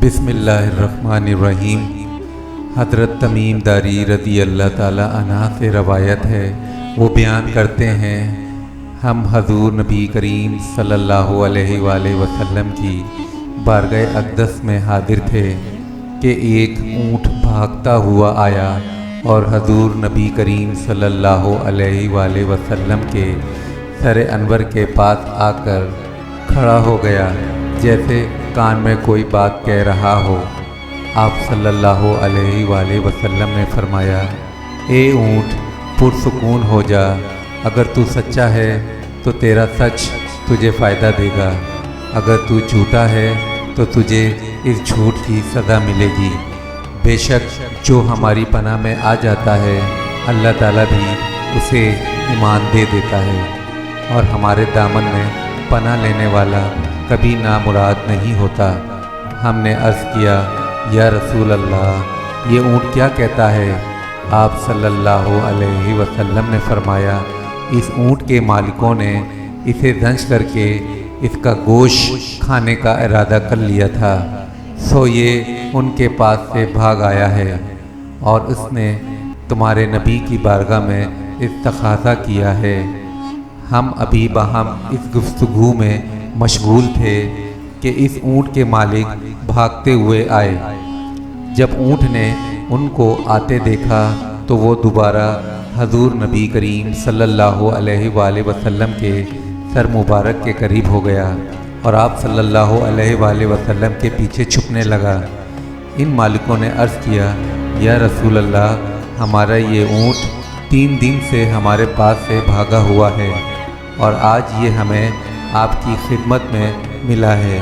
بسم اللہ الرحمن الرحیم۔ حضرت تمیم داری رضی اللہ تعالی عنہ سے روایت ہے، وہ بیان کرتے ہیں ہم حضور نبی کریم صلی اللہ علیہ وآلہ وسلم کی بارگاہ اقدس میں حاضر تھے کہ ایک اونٹ بھاگتا ہوا آیا اور حضور نبی کریم صلی اللہ علیہ وآلہ وسلم کے سر انور کے پاس آ کر کھڑا ہو گیا، جیسے کان میں کوئی بات کہہ رہا ہو۔ آپ صلی اللہ علیہ وآلہ وسلم نے فرمایا، اے اونٹ پرسکون ہو جا، اگر تو سچا ہے تو تیرا سچ تجھے فائدہ دے گا، اگر تو جھوٹا ہے تو تجھے اس جھوٹ کی سزا ملے گی۔ بے شک جو ہماری پناہ میں آ جاتا ہے اللہ تعالیٰ بھی اسے ایمان دے دیتا ہے، اور ہمارے دامن میں پناہ لینے والا کبھی نامراد نہیں ہوتا۔ ہم نے عرض کیا، یا رسول اللہ، یہ اونٹ کیا کہتا ہے؟ آپ صلی اللہ علیہ وسلم نے فرمایا، اس اونٹ کے مالکوں نے اسے زنج کر کے اس کا گوشت کھانے کا ارادہ کر لیا تھا، سو یہ ان کے پاس سے بھاگ آیا ہے، اور اس نے تمہارے نبی کی بارگاہ میں استغاثہ کیا ہے۔ ہم ابھی باہم اس گفتگو میں مشغول تھے کہ اس اونٹ کے مالک بھاگتے ہوئے آئے۔ جب اونٹ نے ان کو آتے دیکھا تو وہ دوبارہ حضور نبی کریم صلی اللہ علیہ وآلہ وسلم کے سر مبارک کے قریب ہو گیا اور آپ صلی اللہ علیہ وآلہ وسلم کے پیچھے چھپنے لگا۔ ان مالکوں نے عرض کیا، یا رسول اللہ، ہمارا یہ اونٹ 3 دن سے ہمارے پاس سے بھاگا ہوا ہے، اور آج یہ ہمیں آپ کی خدمت میں ملا ہے۔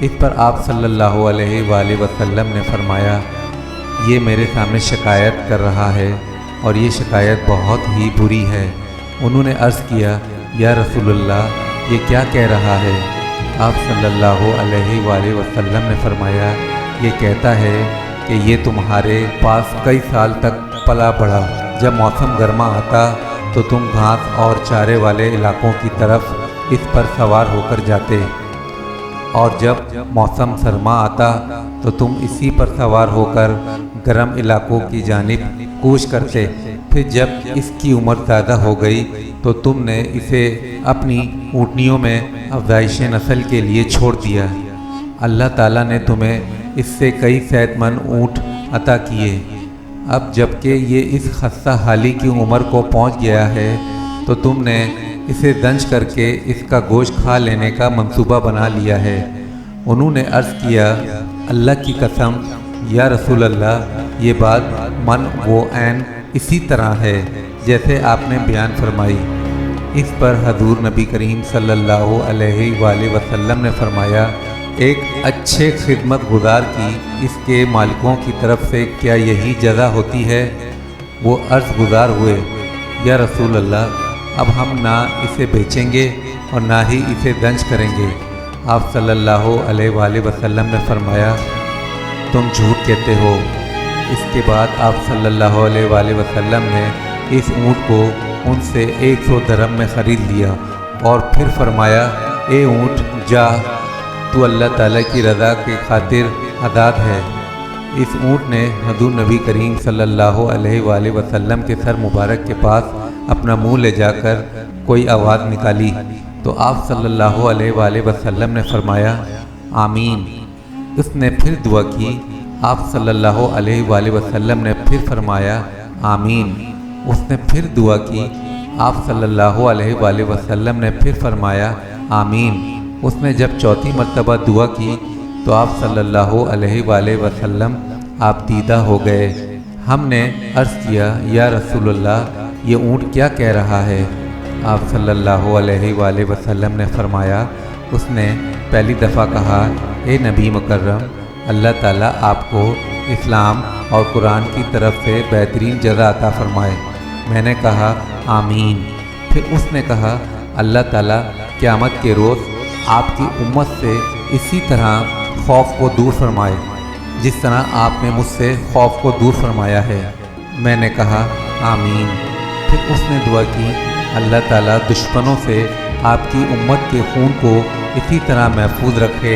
اس پر آپ صلی اللہ علیہ وآلہ وسلم نے فرمایا، یہ میرے سامنے شکایت کر رہا ہے، اور یہ شکایت بہت ہی بری ہے۔ انہوں نے عرض کیا، یا رسول اللہ، یہ کیا کہہ رہا ہے؟ آپ صلی اللہ علیہ وآلہ وسلم نے فرمایا، یہ کہتا ہے کہ یہ تمہارے پاس کئی سال تک پلا بڑھا، جب موسم گرما آتا تو تم گھاس اور چارے والے علاقوں کی طرف اس پر سوار ہو کر جاتے، اور جب موسم سرما آتا تو تم اسی پر سوار ہو کر گرم علاقوں کی جانب کوچ کرتے۔ پھر جب اس کی عمر زیادہ ہو گئی تو تم نے اسے اپنی اونٹنیوں میں افزائش نسل کے لیے چھوڑ دیا۔ اللہ تعالیٰ نے تمہیں اس سے کئی صحت مند اونٹ عطا کیے۔ اب جب کہ یہ اس خستہ حالی کی عمر کو پہنچ گیا ہے تو تم نے اسے زنج کر کے اس کا گوشت کھا لینے کا منصوبہ بنا لیا ہے۔ انہوں نے عرض کیا، اللہ کی قسم یا رسول اللہ، یہ بات من و عین اسی طرح ہے جیسے آپ نے بیان فرمائی۔ اس پر حضور نبی کریم صلی اللہ علیہ وآلہ وسلم نے فرمایا، ایک اچھے خدمت گزار کی اس کے مالکوں کی طرف سے کیا یہی جزا ہوتی ہے؟ وہ عرض گزار ہوئے، یا رسول اللہ، اب ہم نہ اسے بیچیں گے اور نہ ہی اسے زنج کریں گے۔ آپ صلی اللہ علیہ وآلہ وسلم نے فرمایا، تم جھوٹ کہتے ہو۔ اس کے بعد آپ صلی اللہ علیہ وآلہ وسلم نے اس اونٹ کو ان سے 100 درہم میں خرید لیا، اور پھر فرمایا، اے اونٹ جا، تو اللہ تعالیٰ کی رضا کی خاطر آزاد ہے۔ اس اونٹ نے حضور نبی کریم صلی اللہ علیہ وآلہ وسلم کے سر مبارک کے پاس اپنا منہ لے جا کر کوئی آواز نکالی تو آپ صلی اللہ علیہ وآلہ وسلم نے فرمایا، آمین۔ اس نے پھر دعا کی، آپ صلی اللہ علیہ وآلہ وسلم نے پھر فرمایا، آمین۔ اس نے پھر دعا کی، آپ صلی اللہ علیہ وآلہ وسلم نے پھر فرمایا، آمین۔ اس نے جب چوتھی مرتبہ دعا کی تو آپ صلی اللہ علیہ وآلہ وسلم آپ دیدہ ہو گئے۔ ہم نے عرض کیا، یا رسول اللہ، یہ اونٹ کیا کہہ رہا ہے؟ آپ صلی اللہ علیہ وآلہ وسلم نے فرمایا، اس نے پہلی دفعہ کہا، اے نبی مکرم، اللہ تعالیٰ آپ کو اسلام اور قرآن کی طرف سے بہترین جزا عطا فرمائے۔ میں نے کہا، آمین۔ پھر اس نے کہا، اللہ تعالیٰ قیامت کے روز آپ کی امت سے اسی طرح خوف کو دور فرمائے جس طرح آپ نے مجھ سے خوف کو دور فرمایا ہے۔ میں نے کہا، آمین۔ پھر اس نے دعا کی، اللہ تعالیٰ دشمنوں سے آپ کی امت کے خون کو اسی طرح محفوظ رکھے